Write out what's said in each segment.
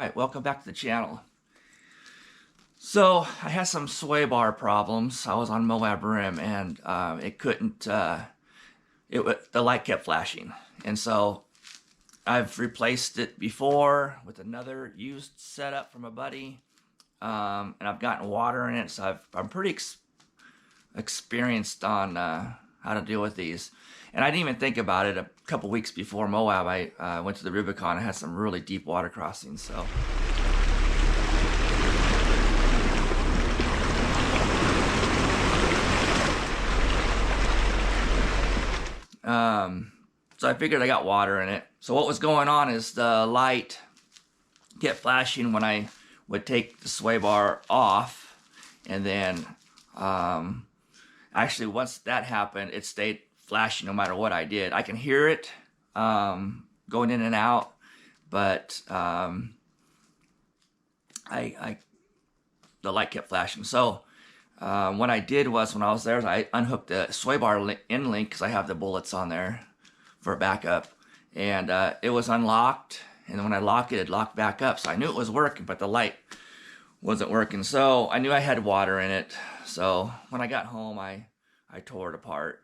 Alright, welcome back to the channel. So I had some sway bar problems. I was on Moab Rim and it couldn't, the light kept flashing. And so I've replaced it before with another used setup from a buddy. And I've gotten water in it, so I'm pretty experienced on how to deal with these. And I didn't even think about it. A couple weeks before Moab, I went to the Rubicon. I had some really deep water crossings, so. So I figured I got water in it. So what was going on is the light kept flashing when I would take the sway bar off, and then actually once that happened, it stayed flashing no matter what I did. I can hear it going in and out, but the light kept flashing. So what I did was, when I was there, I unhooked the sway bar end link because I have the bullets on there for backup, and it was unlocked, and when I locked it locked back up, so I knew it was working, but the light wasn't working. So I knew I had water in it. So when I got home, I tore it apart,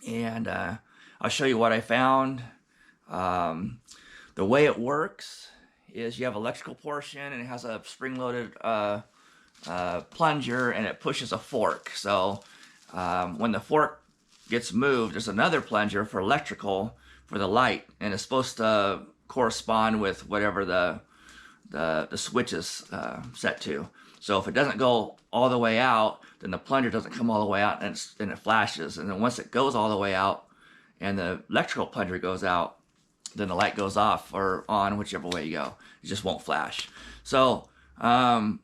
and I'll show you what I found. The way it works is you have electrical portion, and it has a spring-loaded plunger, and it pushes a fork. So when the fork gets moved, there's another plunger for electrical for the light, and it's supposed to correspond with whatever the switch is set to. So if it doesn't go all the way out, then the plunger doesn't come all the way out, and it flashes. And then once it goes all the way out and the electrical plunger goes out, then the light goes off or on, whichever way you go. It just won't flash. So that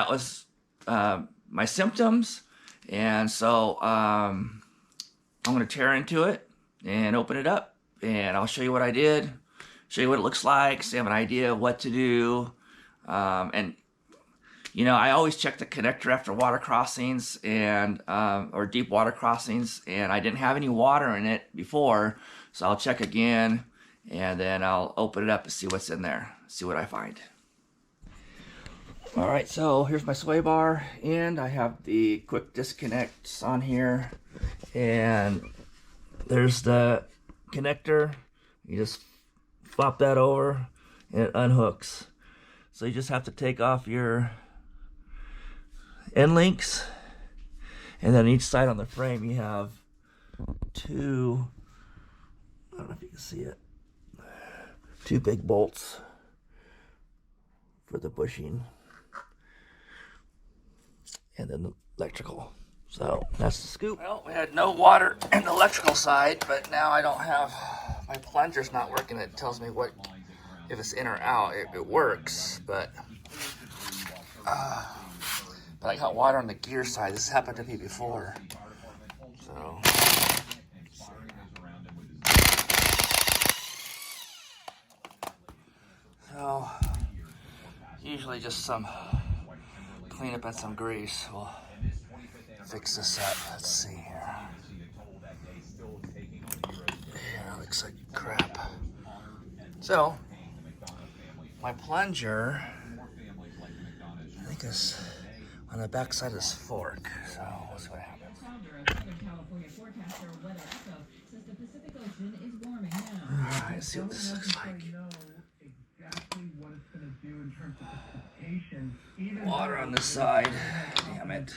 was my symptoms, and so I'm going to tear into it and open it up, and I'll show you what I did, show you what it looks like, so you have an idea of what to do. And you know, I always check the connector after water crossings and or deep water crossings, and I didn't have any water in it before, so I'll check again, and then I'll open it up and see what's in there, see what I find. Alright, so here's my sway bar, and I have the quick disconnects on here, and there's the connector. You just flop that over and it unhooks. So you just have to take off your end links, and then on each side on the frame you have two, I don't know if you can see it, two big bolts for the bushing, and then the electrical. So that's the scoop. Well, we had no water in the electrical side, but now I don't have, my plunger's not working. It tells me what, if it's in or out. It works, but I got water on the gear side. This happened to me before. So usually just some cleanup and some grease will fix this up. Let's see here. Yeah, looks like crap. So my plunger, I think, is on the back side of this fork. So we'll see what happens. Alright, see what this looks like. Water on this side. Damn it.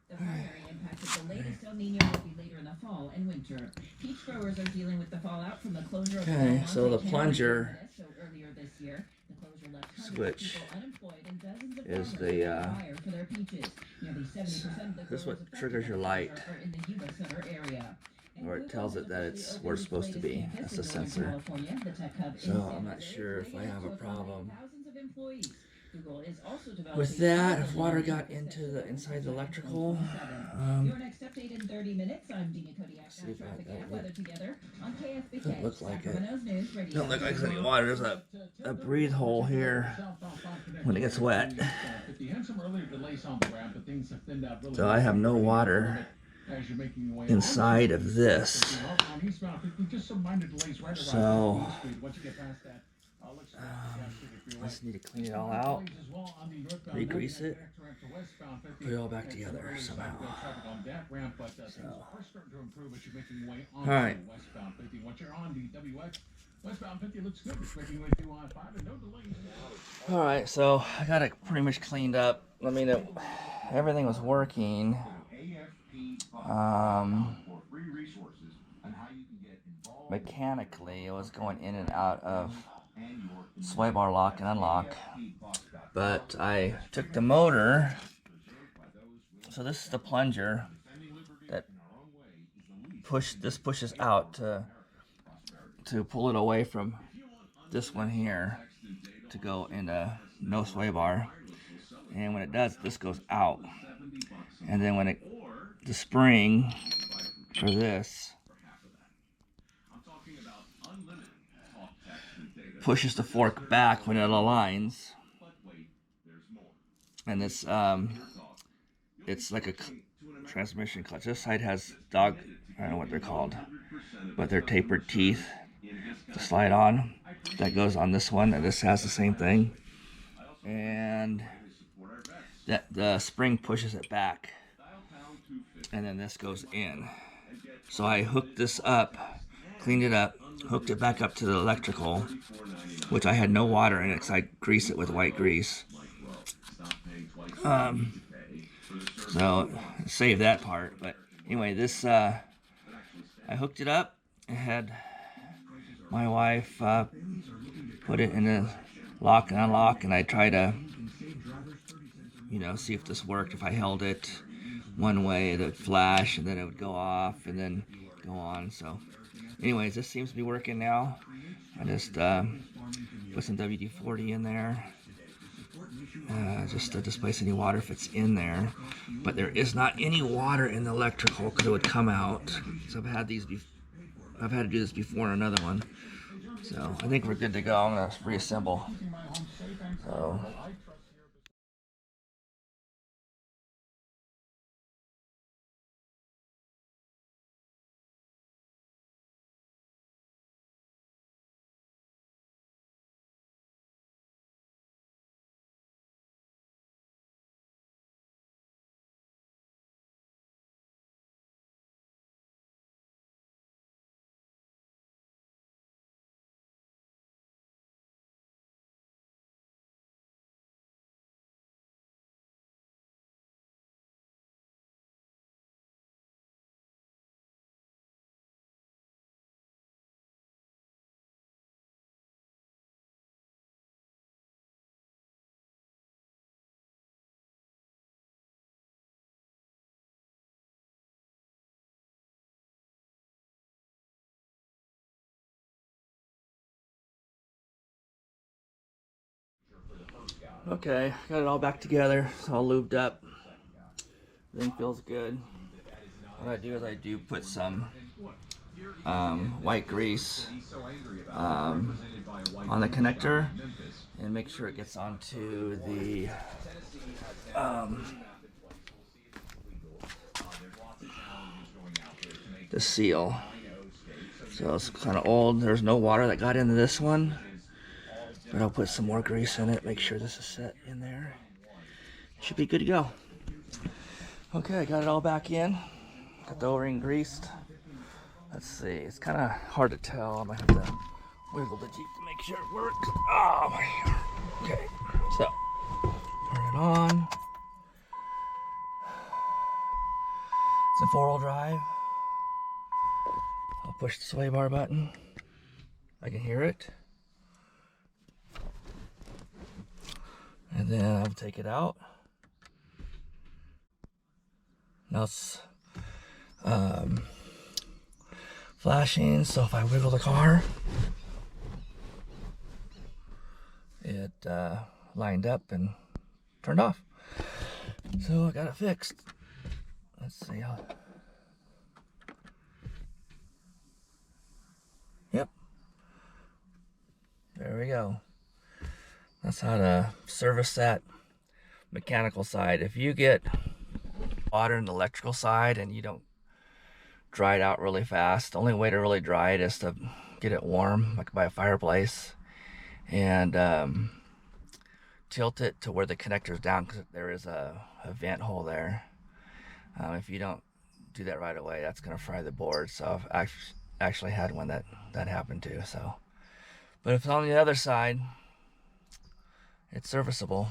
The primary impact of the latest El Nino will be later in the fall and winter. Peach growers are dealing with the fallout from the closure of okay, so the plunger earlier this year. The closure left switch unemployed and dozens of is fire for their peaches. Nearly 70% of the this is what triggers your light, are in the Yuba Center area. or it tells it that it's where it's supposed to be. That's the sensor. So I'm not sure if I have a problem with that. If water got into the inside the electrical, your next update in 30 minutes. I'm Dina Kodiak. see if that weather together on KSBK. doesn't look like it. News, Don't look like there's any water. There's a breathe hole here when it gets wet. So I have no water inside of this. So I just need to clean it all out, re-grease it, put it all back together somehow. So. Alright. Alright, so I got it pretty much cleaned up. I mean, everything was working. Mechanically, it was going in and out of sway bar lock and unlock. But I took the motor. So this is the plunger that pushes out to pull it away from this one here to go into no sway bar. And when it does, this goes out. And then when the spring for this pushes the fork back when it aligns, and this it's like a transmission clutch. This side has I don't know what they're called, but they're tapered teeth to slide on. That goes on this one, and this has the same thing. And that the spring pushes it back, and then this goes in. So I hooked this up, cleaned it up, hooked it back up to the electrical, which I had no water in it because I greased it with white grease. So save that part. But anyway, this I hooked it up. I had my wife put it in the lock and unlock, and I tried to, see if this worked. If I held it one way, it would flash, and then it would go off, and then go on. So, anyways, this seems to be working now. I just put some WD-40 in there, just to displace any water if it's in there. But there is not any water in the electrical because it would come out. So I've had to do this before in another one. So I think we're good to go. I'm gonna reassemble. So. Okay, got it all back together. It's all lubed up. Everything feels good. What I do is I do put some white grease on the connector and make sure it gets onto the seal. So it's kind of old. There's no water that got into this one. But I'll put some more grease in it, make sure this is set in there. Should be good to go. Okay, I got it all back in. Got the O-ring greased. Let's see, it's kind of hard to tell. I might have to wiggle the Jeep to make sure it works. Oh my God. Okay, so turn it on. It's a 4-wheel drive. I'll push the sway bar button. I can hear it. And then I'll take it out. Now it's flashing, so if I wiggle the car, it lined up and turned off. So I got it fixed. Let's see how. Yep. There we go. That's how to service that mechanical side. If you get water in the electrical side and you don't dry it out really fast, the only way to really dry it is to get it warm, like by a fireplace, and tilt it to where the connector's down, because there is a vent hole there. If you don't do that right away, that's going to fry the board. So I've actually had one that happened to. So, but if it's on the other side, it's serviceable.